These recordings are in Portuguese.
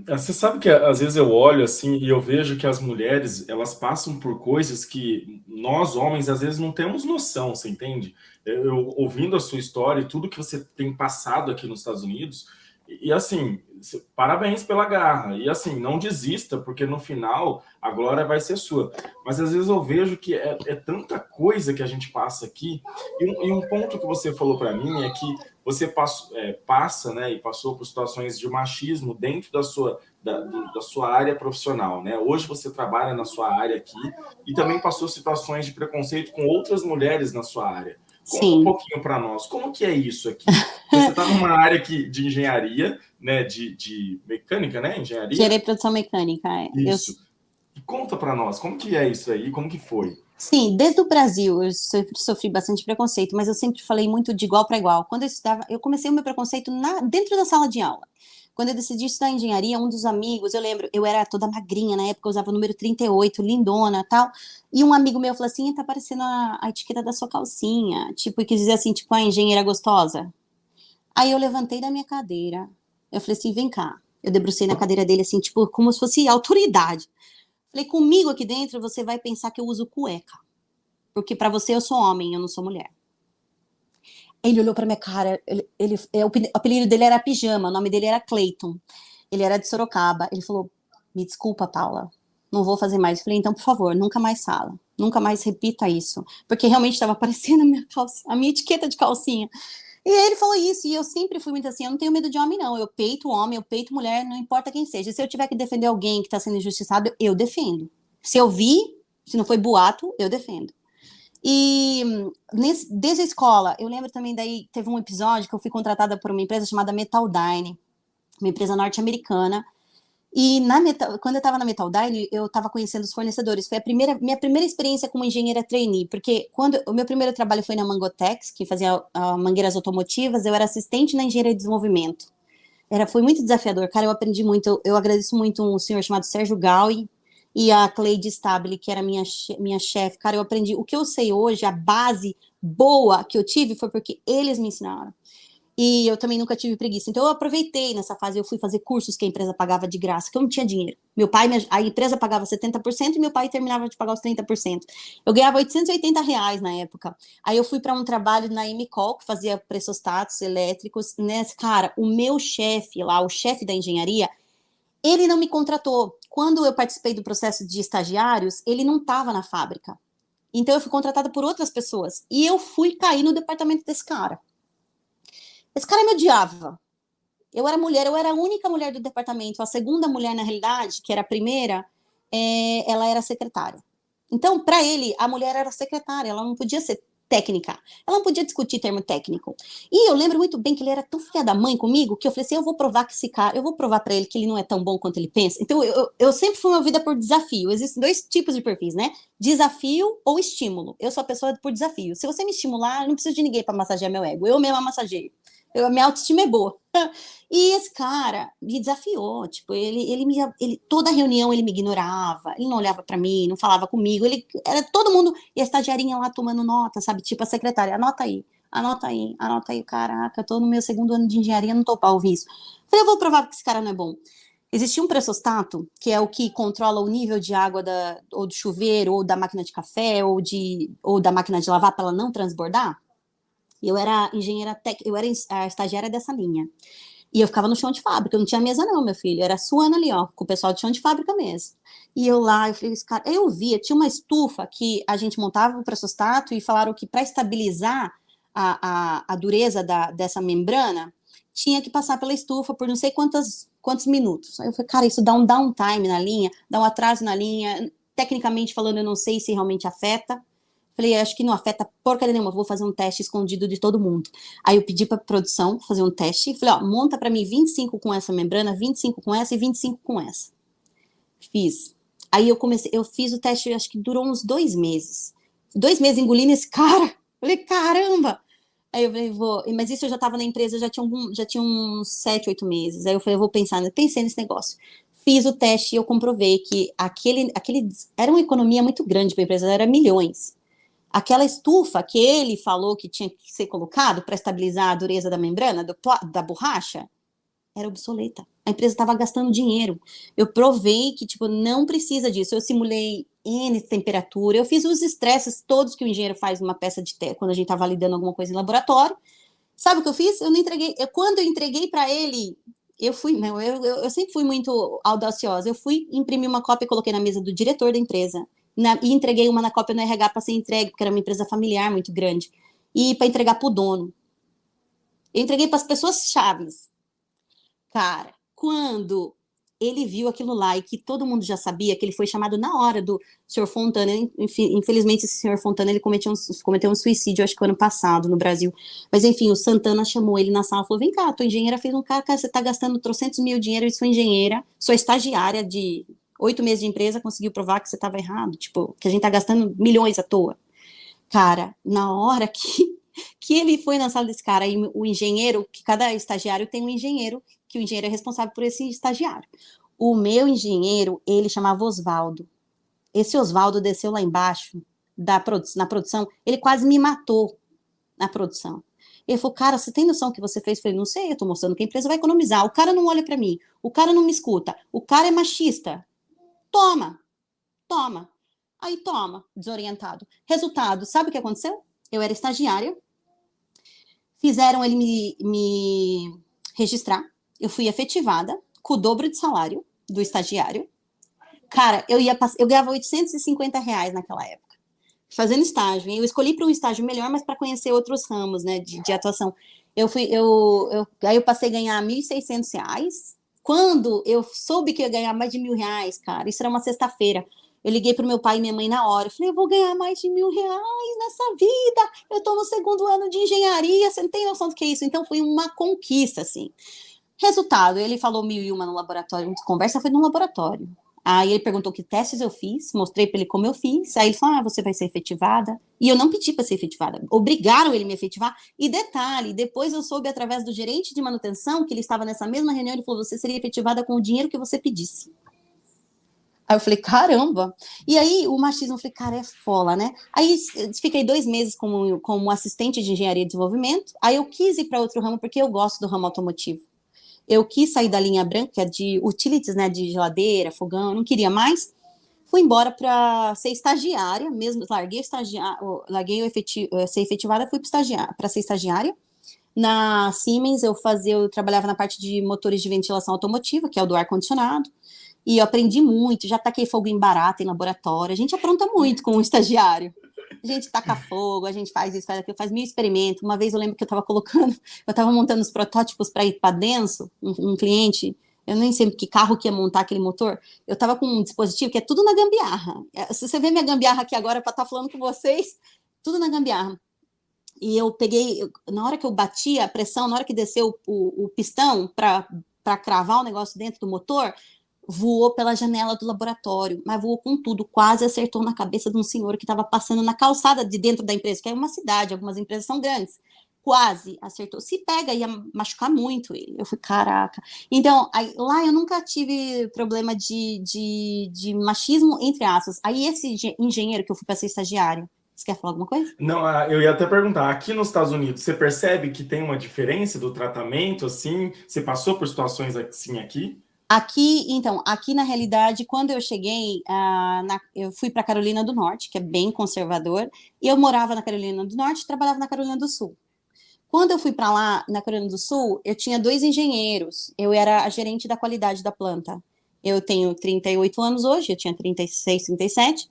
Você sabe que às vezes eu olho assim e eu vejo que as mulheres elas passam por coisas que nós homens às vezes não temos noção, você entende? Eu ouvindo a sua história e tudo que você tem passado aqui nos Estados Unidos, e assim, parabéns pela garra. E assim, não desista, porque no final a glória vai ser sua. Mas às vezes eu vejo que é tanta coisa que a gente passa aqui. E um ponto que você falou para mim é que você passa, né, e passou por situações de machismo dentro da sua área profissional, né? Hoje você trabalha na sua área aqui e também passou situações de preconceito com outras mulheres na sua área. Conta um Sim. pouquinho para nós, como que é isso aqui? Você está numa área de engenharia, né, de mecânica, né, Gerei engenharia? produção mecânica. Isso. E conta para nós, como que é isso aí? Como que foi? Sim, desde o Brasil eu sofri bastante preconceito, mas eu sempre falei muito de igual para igual. Quando eu estudava, eu comecei o meu preconceito dentro da sala de aula. Quando eu decidi estudar engenharia, um dos amigos, eu lembro, eu era toda magrinha na época, eu usava o número 38, lindona, tal, e um amigo meu falou assim, tá parecendo a etiqueta da sua calcinha, tipo, e quis dizer assim, tipo, a engenheira gostosa. Aí eu levantei da minha cadeira, eu falei assim, vem cá. Eu debrucei na cadeira dele, assim, tipo, como se fosse autoridade. Falei, comigo aqui dentro você vai pensar que eu uso cueca. Porque pra você eu sou homem, eu não sou mulher. Ele olhou pra minha cara, o apelido dele era Pijama, o nome dele era Clayton. Ele era de Sorocaba. Ele falou, me desculpa, Paula, não vou fazer mais. Eu falei, então, por favor, nunca mais fala. Nunca mais repita isso. Porque realmente estava aparecendo a minha etiqueta de calcinha. E ele falou isso, e eu sempre fui muito assim, eu não tenho medo de homem, não. Eu peito homem, eu peito mulher, não importa quem seja. Se eu tiver que defender alguém que está sendo injustiçado, eu defendo. Se eu vi, se não foi boato, eu defendo. E desde a escola, eu lembro também daí, teve um episódio que eu fui contratada por uma empresa chamada Metaldyne, uma empresa norte-americana, e quando eu estava na Metaldyne, eu estava conhecendo os fornecedores. Foi minha primeira experiência como engenheira trainee, porque quando o meu primeiro trabalho foi na Mangotex, que fazia mangueiras automotivas, eu era assistente na engenharia de desenvolvimento. Foi muito desafiador, cara, eu aprendi muito. Eu agradeço muito um senhor chamado Sérgio Gaui e a Cleide Stabile, que era minha chefe. Cara, eu aprendi o que eu sei hoje, a base boa que eu tive foi porque eles me ensinaram. E eu também nunca tive preguiça. Então eu aproveitei nessa fase, eu fui fazer cursos que a empresa pagava de graça, que eu não tinha dinheiro. A empresa pagava 70% e meu pai terminava de pagar os 30%. Eu ganhava R$ 880 na época. Aí eu fui para um trabalho na Emicol, que fazia pressostatos elétricos. Nesse, cara, o meu chefe lá, o chefe da engenharia, ele não me contratou. Quando eu participei do processo de estagiários, ele não estava na fábrica. Então eu fui contratada por outras pessoas. E eu fui cair no departamento desse cara. Esse cara me odiava. Eu era mulher, eu era a única mulher do departamento. A segunda mulher, na realidade, que era a primeira, ela era secretária. Então, para ele, a mulher era secretária, ela não podia ser técnica, ela não podia discutir termo técnico. E eu lembro muito bem que ele era tão filha da mãe comigo que eu falei assim: eu vou provar que esse cara, eu vou provar para ele que ele não é tão bom quanto ele pensa. Então, eu sempre fui movida por desafio. Existem dois tipos de perfis, né? Desafio ou estímulo. Eu sou a pessoa por desafio. Se você me estimular, eu não preciso de ninguém para massagear meu ego. Eu mesma massageio. Minha autoestima é boa. E esse cara me desafiou, tipo, toda reunião ele me ignorava, ele não olhava para mim, não falava comigo, ele era todo mundo, e a estagiarinha lá tomando nota, sabe, tipo a secretária, anota aí, anota aí, anota aí, caraca, tô no meu segundo ano de engenharia, não tô pra ouvir isso. Falei, eu vou provar que esse cara não é bom. Existia um pressostato, que é o que controla o nível de água ou do chuveiro, ou da máquina de café, ou da máquina de lavar para ela não transbordar. E eu era eu era a estagiária dessa linha. E eu ficava no chão de fábrica, eu não tinha mesa não, meu filho, era suando ali, ó, com o pessoal de chão de fábrica mesmo. E eu lá, eu falei, esse cara, eu via, tinha uma estufa que a gente montava o pressostato e falaram que para estabilizar a dureza dessa membrana, tinha que passar pela estufa por não sei quantos minutos. Aí eu falei, cara, isso dá um downtime na linha, dá um atraso na linha, tecnicamente falando, eu não sei se realmente afeta. Falei, acho que não afeta porcaria nenhuma, vou fazer um teste escondido de todo mundo. Aí eu pedi para produção fazer um teste, falei, ó, monta para mim 25 com essa membrana, 25 com essa e 25 com essa. Fiz. Aí eu fiz o teste, acho que durou uns 2 meses. 2 meses engolindo esse cara. Falei, caramba! Aí eu falei, mas isso eu já estava na empresa, já tinha uns 7, 8 meses. Aí eu falei, eu vou pensei nesse negócio. Fiz o teste e eu comprovei que era uma economia muito grande para a empresa, era milhões. Aquela estufa que ele falou que tinha que ser colocado para estabilizar a dureza da membrana, da borracha, era obsoleta. A empresa estava gastando dinheiro. Eu provei que, tipo, não precisa disso. Eu simulei N temperatura, eu fiz os estresses todos que o engenheiro faz numa peça de quando a gente está validando alguma coisa em laboratório. Sabe o que eu fiz? Eu não entreguei. Quando eu entreguei para ele, eu fui, não, eu sempre fui muito audaciosa. Eu fui imprimir uma cópia e coloquei na mesa do diretor da empresa. E entreguei uma na cópia no RH para ser entregue, porque era uma empresa familiar muito grande. E para entregar para o dono. Eu entreguei para as pessoas chaves. Cara, quando ele viu aquilo lá e que todo mundo já sabia, que ele foi chamado na hora do senhor Fontana, infelizmente esse senhor Fontana, ele cometeu um suicídio, acho que ano passado, no Brasil, mas enfim, o Santana chamou ele na sala e falou, vem cá, tua engenheira fez um cara, você tá gastando trocentos mil dinheiro e sua engenheira, sua estagiária de 8 meses de empresa conseguiu provar que você estava errado, tipo, que a gente tá gastando milhões à toa. Cara, na hora que ele foi na sala desse cara, e o engenheiro, que cada estagiário tem um engenheiro, que o engenheiro é responsável por esse estagiário. O meu engenheiro, ele chamava Osvaldo. Esse Osvaldo desceu lá embaixo, na produção, ele quase me matou na produção. Ele falou, cara, você tem noção do que você fez? Eu falei, não sei, eu tô mostrando que a empresa vai economizar. O cara não olha para mim, o cara não me escuta, o cara é machista. Toma, toma. Aí toma, desorientado. Resultado, sabe o que aconteceu? Eu era estagiária, fizeram ele me registrar, eu fui efetivada com o dobro de salário do estagiário. Cara, eu ganhava R$ 850 naquela época, fazendo estágio. Eu escolhi para um estágio melhor, mas para conhecer outros ramos, né, de atuação. Aí eu passei a ganhar R$ 1.600. Quando eu soube que eu ia ganhar mais de R$ 1.000, cara, isso era uma sexta-feira. Eu liguei para o meu pai e minha mãe na hora. Eu falei, eu vou ganhar mais de R$ 1.000 nessa vida. Eu estou no segundo ano de engenharia. Você não tem noção do que é isso? Então foi uma conquista, assim. Resultado, ele falou 1.001 no laboratório. A conversa foi no laboratório. Aí ele perguntou que testes eu fiz, mostrei para ele como eu fiz. Aí ele falou, você vai ser efetivada. E eu não pedi para ser efetivada. Obrigaram ele a me efetivar. E detalhe, depois eu soube através do gerente de manutenção, que ele estava nessa mesma reunião, ele falou, você seria efetivada com o dinheiro que você pedisse. Aí eu falei, caramba. E aí o machismo, eu falei, cara, é fola, né? Aí fiquei 2 meses como assistente de engenharia e desenvolvimento. Aí eu quis ir para outro ramo, porque eu gosto do ramo automotivo. Eu quis sair da linha branca, que é de utilities, né, de geladeira, fogão, eu não queria mais. Fui embora para ser estagiária, mesmo, larguei ser efetivada, fui para ser estagiária. Na Siemens, eu trabalhava na parte de motores de ventilação automotiva, que é o do ar-condicionado. E eu aprendi muito, já taquei fogo em barata em laboratório. A gente apronta muito com um estagiário. A gente taca fogo, a gente faz isso, faz aquilo, faz 1.000 experimentos. Uma vez eu lembro que eu estava montando os protótipos para ir para Denso, um cliente, eu nem sei que carro que ia montar aquele motor. Eu estava com um dispositivo que é tudo na gambiarra. Se você vê minha gambiarra aqui agora para estar falando com vocês, tudo na gambiarra. E eu peguei, na hora que eu bati a pressão, na hora que desceu o pistão para cravar o negócio dentro do motor, voou pela janela do laboratório, mas voou com tudo, quase acertou na cabeça de um senhor que estava passando na calçada de dentro da empresa, que é uma cidade, algumas empresas são grandes, quase acertou. Se pega, ia machucar muito ele. Eu fui, caraca. Então, lá eu nunca tive problema de machismo, entre aspas. Aí esse engenheiro que eu fui para ser estagiário, você quer falar alguma coisa? Não, eu ia até perguntar, aqui nos Estados Unidos, você percebe que tem uma diferença do tratamento, assim? Você passou por situações assim aqui? Aqui na realidade, quando eu cheguei, eu fui para Carolina do Norte, que é bem conservador, e eu morava na Carolina do Norte e trabalhava na Carolina do Sul. Quando eu fui para lá, na Carolina do Sul, eu tinha 2 engenheiros, eu era a gerente da qualidade da planta. Eu tenho 38 anos hoje, eu tinha 36, 37,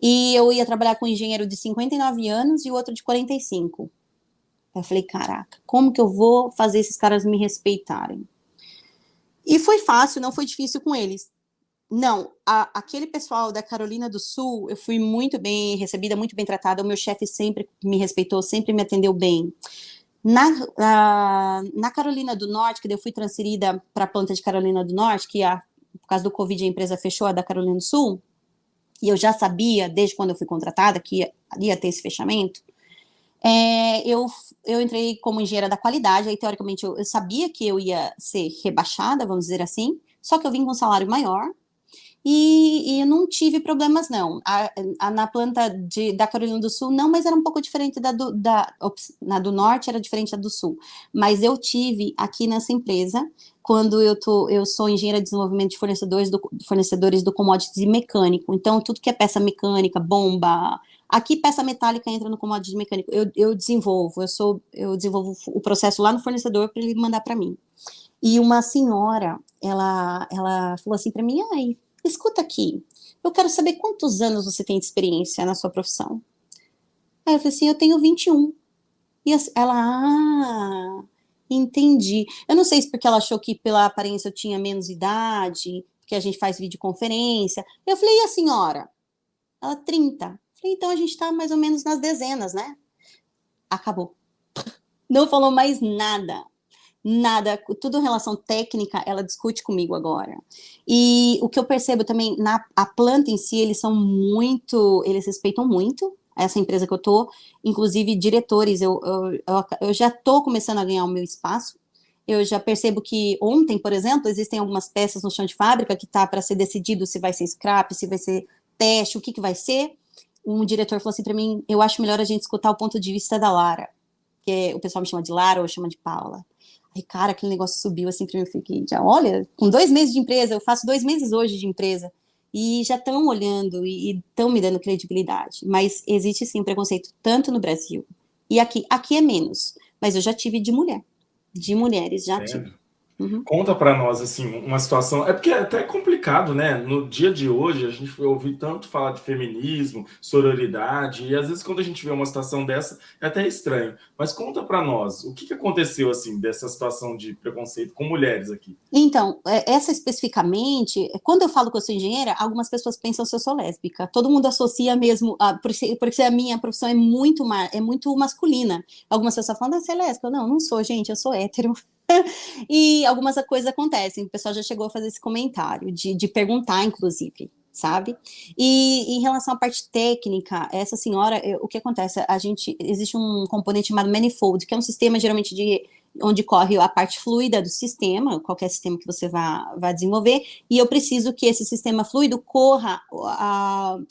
e eu ia trabalhar com um engenheiro de 59 anos e o outro de 45. Eu falei, caraca, como que eu vou fazer esses caras me respeitarem? E foi fácil, não foi difícil com eles. Não, aquele pessoal da Carolina do Sul, eu fui muito bem recebida, muito bem tratada, o meu chefe sempre me respeitou, sempre me atendeu bem. Na Carolina do Norte, que eu fui transferida para a planta de Carolina do Norte, que por causa do Covid a empresa fechou, a da Carolina do Sul, e eu já sabia, desde quando eu fui contratada, que ia ter esse fechamento, eu entrei como engenheira da qualidade, aí teoricamente eu sabia que eu ia ser rebaixada, vamos dizer assim, só que eu vim com um salário maior, e eu não tive problemas, não. Na planta da Carolina do Sul, não, mas era um pouco diferente na do Norte, era diferente da do Sul. Mas eu tive aqui nessa empresa, quando eu sou engenheira de desenvolvimento de fornecedores do commodity mecânico. Então, tudo que é peça mecânica, bomba. Aqui, peça metálica entra no commodity mecânico. Eu desenvolvo o processo lá no fornecedor para ele mandar para mim. E uma senhora, ela falou assim para mim: ai, escuta aqui, eu quero saber quantos anos você tem de experiência na sua profissão. Aí eu falei assim: eu tenho 21. E entendi. Eu não sei se porque ela achou que pela aparência eu tinha menos idade, que a gente faz videoconferência. Eu falei: e a senhora? Ela, 30. Falei: então a gente tá mais ou menos nas dezenas, né? Acabou. Não falou mais nada. Nada, tudo em relação técnica, ela discute comigo agora. E o que eu percebo também, a planta em si, eles respeitam muito essa empresa que eu tô, inclusive diretores, eu já tô começando a ganhar o meu espaço. Eu já percebo que ontem, por exemplo, existem algumas peças no chão de fábrica que tá para ser decidido se vai ser scrap, se vai ser teste, o que vai ser. Um diretor falou assim para mim: eu acho melhor a gente escutar o ponto de vista da Lara, que o pessoal me chama de Lara ou chama de Paula. Aí, cara, aquele negócio subiu assim pra mim, eu fiquei, já, olha, com 2 meses de empresa, eu faço 2 meses hoje de empresa, e já estão olhando e estão me dando credibilidade, mas existe sim um preconceito, tanto no Brasil, e aqui é menos, mas eu já tive de mulheres, já tive. Sério? Uhum. Conta para nós, assim, uma situação. É porque é até complicado, né? No dia de hoje, a gente ouve tanto falar de feminismo, sororidade, e às vezes quando a gente vê uma situação dessa, é até estranho. Mas conta para nós, o que aconteceu, assim, dessa situação de preconceito com mulheres aqui? Então, essa especificamente, quando eu falo que eu sou engenheira, algumas pessoas pensam que eu sou lésbica. Todo mundo associa mesmo, porque a minha profissão é muito masculina. Algumas pessoas falam: você é lésbica? Não, não sou, gente, eu sou hétero. E algumas coisas acontecem, o pessoal já chegou a fazer esse comentário, de perguntar, inclusive, sabe? E em relação à parte técnica, essa senhora, o que acontece? Existe um componente chamado manifold, que é um sistema geralmente onde corre a parte fluida do sistema, qualquer sistema que você vá desenvolver, e eu preciso que esse sistema fluido corra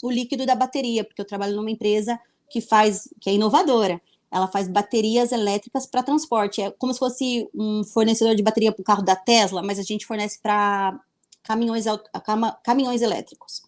o líquido da bateria, porque eu trabalho numa empresa que é inovadora. Ela faz baterias elétricas para transporte. É como se fosse um fornecedor de bateria para o carro da Tesla, mas a gente fornece para caminhões elétricos.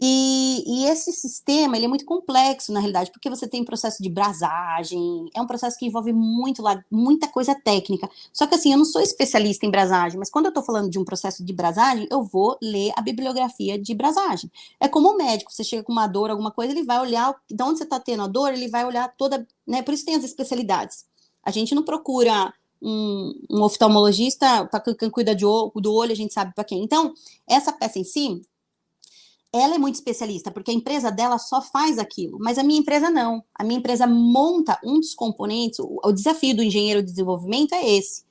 E esse sistema, ele é muito complexo, na realidade, porque você tem processo de brasagem, é um processo que envolve muita coisa técnica. Só que, assim, eu não sou especialista em brasagem, mas quando eu estou falando de um processo de brasagem, eu vou ler a bibliografia de brasagem. É como o médico, você chega com uma dor, alguma coisa, ele vai olhar de onde você está tendo a dor, ele vai olhar toda, né? Por isso tem as especialidades. A gente não procura um oftalmologista para quem cuida do olho, a gente sabe para quem. Então, essa peça em si, ela é muito especialista, porque a empresa dela só faz aquilo, mas a minha empresa não. A minha empresa monta um dos componentes, o desafio do engenheiro de desenvolvimento é esse.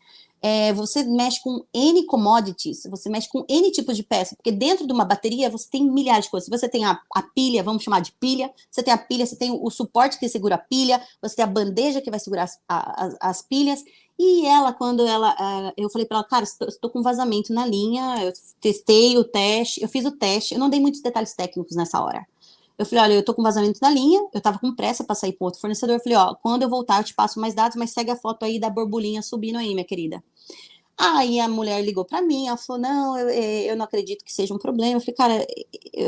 Você mexe com N commodities, você mexe com N tipos de peça, porque dentro de uma bateria você tem milhares de coisas. Você tem a pilha, vamos chamar de pilha, você tem a pilha, você tem o suporte que segura a pilha, você tem a bandeja que vai segurar as pilhas, e eu falei para ela: cara, estou com vazamento na linha, eu testei o teste, eu fiz o teste, eu não dei muitos detalhes técnicos nessa hora. Eu falei: olha, eu tô com vazamento na linha, eu tava com pressa para sair para outro fornecedor. Eu falei: ó, quando eu voltar eu te passo mais dados, mas segue a foto aí da borbulhinha subindo aí, minha querida. Aí a mulher ligou para mim, ela falou: não, eu não acredito que seja um problema. Eu falei: cara,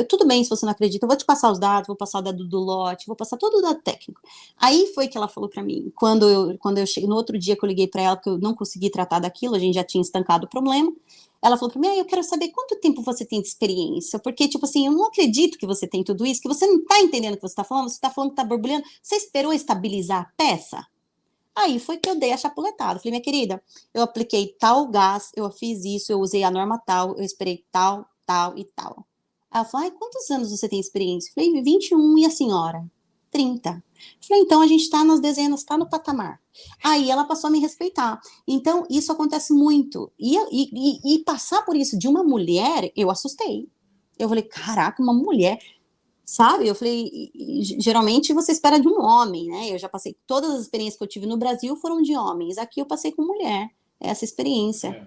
tudo bem se você não acredita, eu vou te passar os dados, vou passar o dado do lote, vou passar todo o dado técnico. Aí foi que ela falou para mim, quando eu cheguei, no outro dia que eu liguei para ela, que eu não consegui tratar daquilo, a gente já tinha estancado o problema, ela falou para mim: eu quero saber quanto tempo você tem de experiência, porque, tipo assim, eu não acredito que você tem tudo isso, que você não tá entendendo o que você tá falando que tá borbulhando, você esperou estabilizar a peça? Aí foi que eu dei a chapuletada. Falei: minha querida, eu apliquei tal gás, eu fiz isso, eu usei a norma tal, eu esperei tal, tal e tal. Ela falou: ai, quantos anos você tem experiência? Falei: 21, e a senhora? 30. Falei: então a gente tá nas dezenas, tá no patamar. Aí ela passou a me respeitar. Então, isso acontece muito. E passar por isso de uma mulher, eu assustei. Eu falei: caraca, uma mulher... Sabe? Eu falei: geralmente você espera de um homem, né? Eu já passei, todas as experiências que eu tive no Brasil foram de homens. Aqui eu passei com mulher, essa experiência.